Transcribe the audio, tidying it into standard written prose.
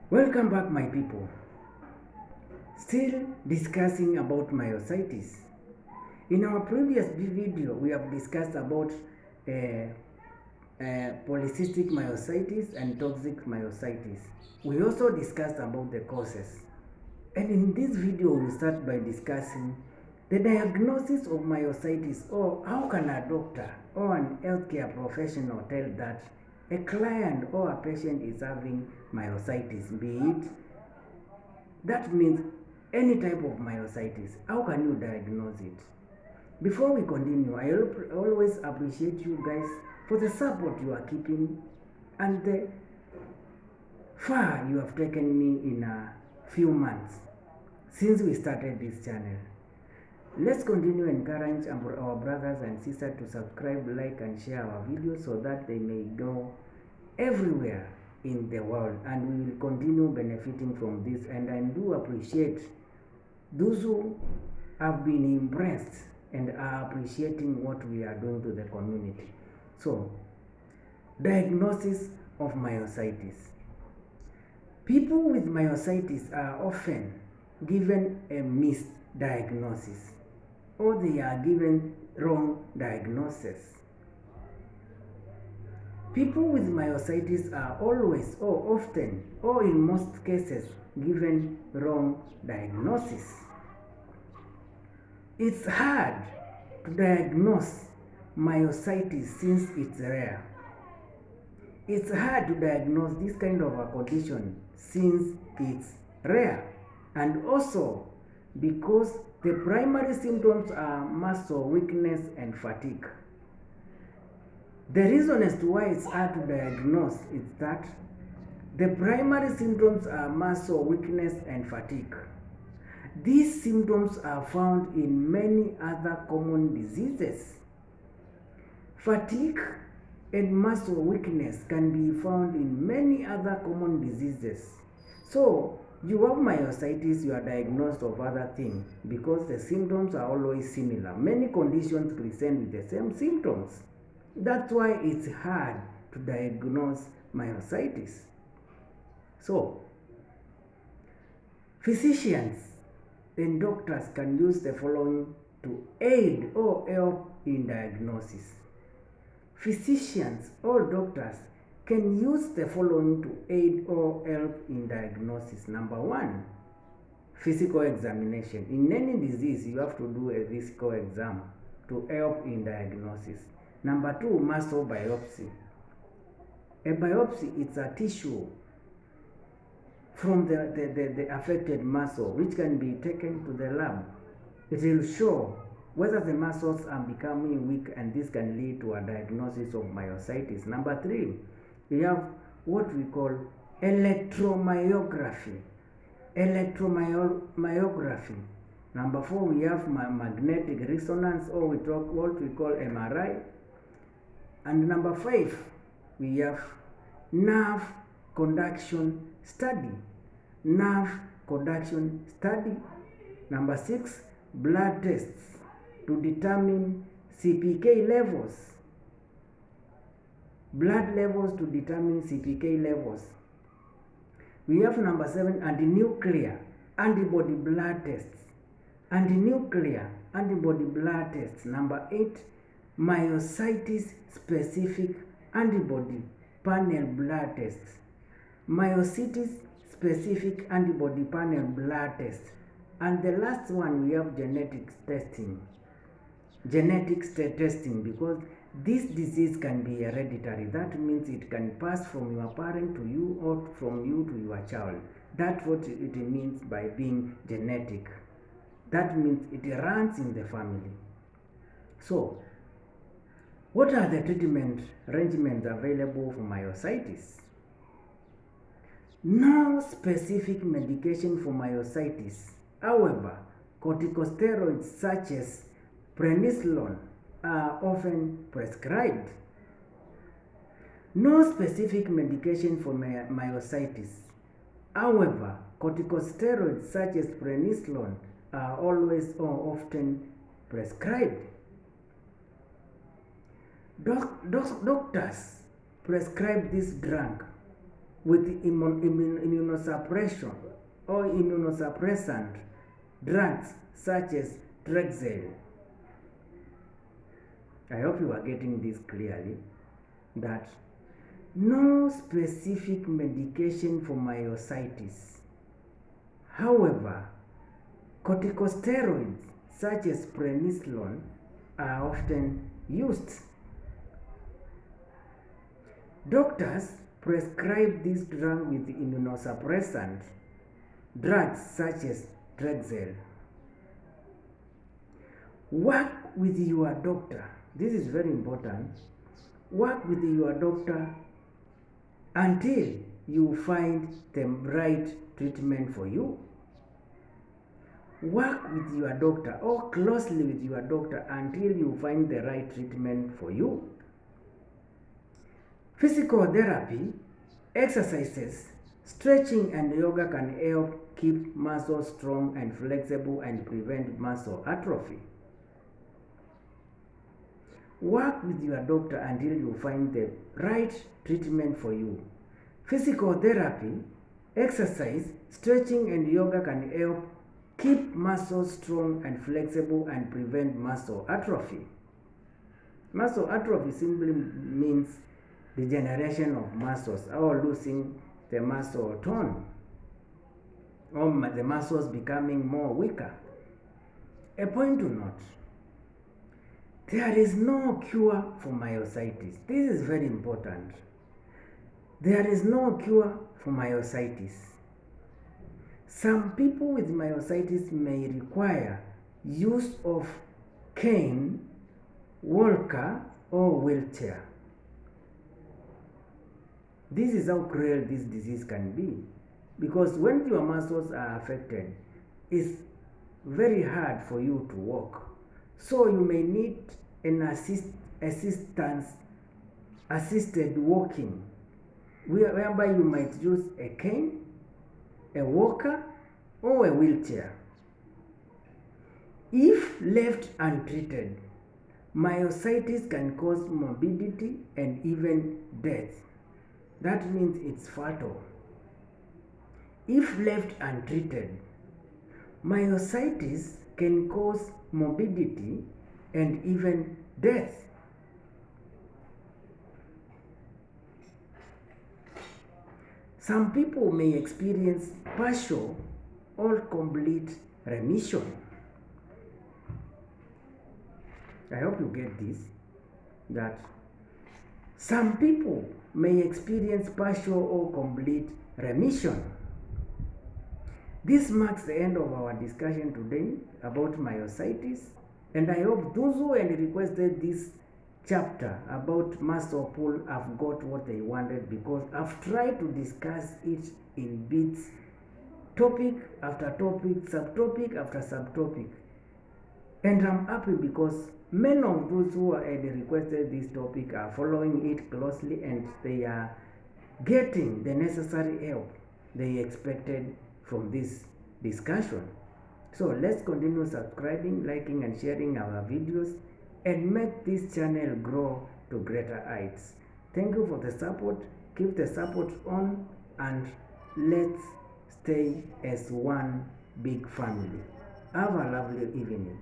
Welcome back, my people. Still discussing about myositis. In our previous video, we have discussed about polycystic myositis and toxic myositis. We also discussed about the causes. And in this video, we'll start by discussing the diagnosis of myositis, or how can a doctor or an healthcare professional tell that a client or a patient is having myositis, be it that means any type of myositis. How can you diagnose it? Before we continue, I always appreciate you guys for the support you are keeping and the far you have taken me in a few months since we started this channel. Let's continue encourage our brothers and sisters to subscribe, like and share our videos so that they may go everywhere in the world, and we will continue benefiting from this. And I do appreciate those who have been impressed and are appreciating what we are doing to the community. So, diagnosis of myositis. People with myositis are often given a misdiagnosis, or they are given wrong diagnosis. People with myositis are always, or often, or in most cases, given wrong diagnosis. It's hard to diagnose myositis since it's rare. It's hard to diagnose this kind of a condition since it's rare, and also because the primary symptoms are muscle weakness and fatigue. The reason as to why it's hard to diagnose is that the primary symptoms are muscle weakness and fatigue. These symptoms are found in many other common diseases. Fatigue and muscle weakness can be found in many other common diseases. So, you have myositis, you are diagnosed of other things because the symptoms are always similar. Many conditions present with the same symptoms. That's why it's hard to diagnose myositis. So, physicians and doctors can use the following to aid or help in diagnosis. Physicians or doctors can use the following to aid or help in diagnosis. Number one, physical examination. In any disease, you have to do a physical exam to help in diagnosis. Number two, muscle biopsy. A biopsy is a tissue from the affected muscle, which can be taken to the lab. It will show whether the muscles are becoming weak, and this can lead to a diagnosis of myositis. Number three, we have what we call electromyography. Electromyography. Number four, we have magnetic resonance, or what we call MRI. And number five, we have nerve conduction study. Nerve conduction study. Number six, blood tests to determine CPK levels. Blood levels to determine CPK levels. We have number seven, anti-nuclear antibody blood tests. Anti-nuclear antibody blood tests. Number eight, myositis specific antibody panel blood tests. Myositis specific antibody panel blood test. And the last one, we have genetics testing. Genetics testing, because this disease can be hereditary. That means it can pass from your parent to you, or from you to your child. That's what it means by being genetic. That means it runs in the family. So, what are the treatment regimens available for myositis? No specific medication for myositis. However, corticosteroids such as prednisolone are often prescribed. No specific medication for myositis. However, corticosteroids such as prednisolone are always or often prescribed. Doctors prescribe this drug with immunosuppression or immunosuppressant drugs such as Trexel. I hope you are getting this clearly, that no specific medication for myositis. However, corticosteroids such as prednisolone are often used. Doctors prescribe this drug with immunosuppressant drugs such as Trexel. Work with your doctor. This is very important. Work with your doctor until you find the right treatment for you. Work with your doctor or closely with your doctor until you find the right treatment for you. Physical therapy, exercises, stretching and yoga can help keep muscles strong and flexible and prevent muscle atrophy. Work with your doctor until you find the right treatment for you. Physical therapy, exercise, stretching and yoga can help keep muscles strong and flexible and prevent muscle atrophy. Muscle atrophy simply means degeneration of muscles or losing the muscle tone or the muscles becoming more weaker. A point to note: there is no cure for myositis. This is very important. There is no cure for myositis. Some people with myositis may require use of cane, walker, or wheelchair. This is how cruel this disease can be, because when your muscles are affected, it's very hard for you to walk. So you may need an assisted walking, whereby you might use a cane, a walker, or a wheelchair. If left untreated, myositis can cause morbidity and even death. That means it's fatal. If left untreated, myositis can cause morbidity and even death. Some people may experience partial or complete remission. I hope you get this, that some people may experience partial or complete remission. This marks the end of our discussion today about myositis, and I hope those who had requested this chapter about muscle pull have got what they wanted, because I've tried to discuss it in bits, topic after topic, subtopic after subtopic, and I'm happy because many of those who had requested this topic are following it closely and they are getting the necessary help they expected from this discussion. So let's continue subscribing, liking and sharing our videos and make this channel grow to greater heights. Thank you for the support. Keep the support on and let's stay as one big family. Have a lovely evening.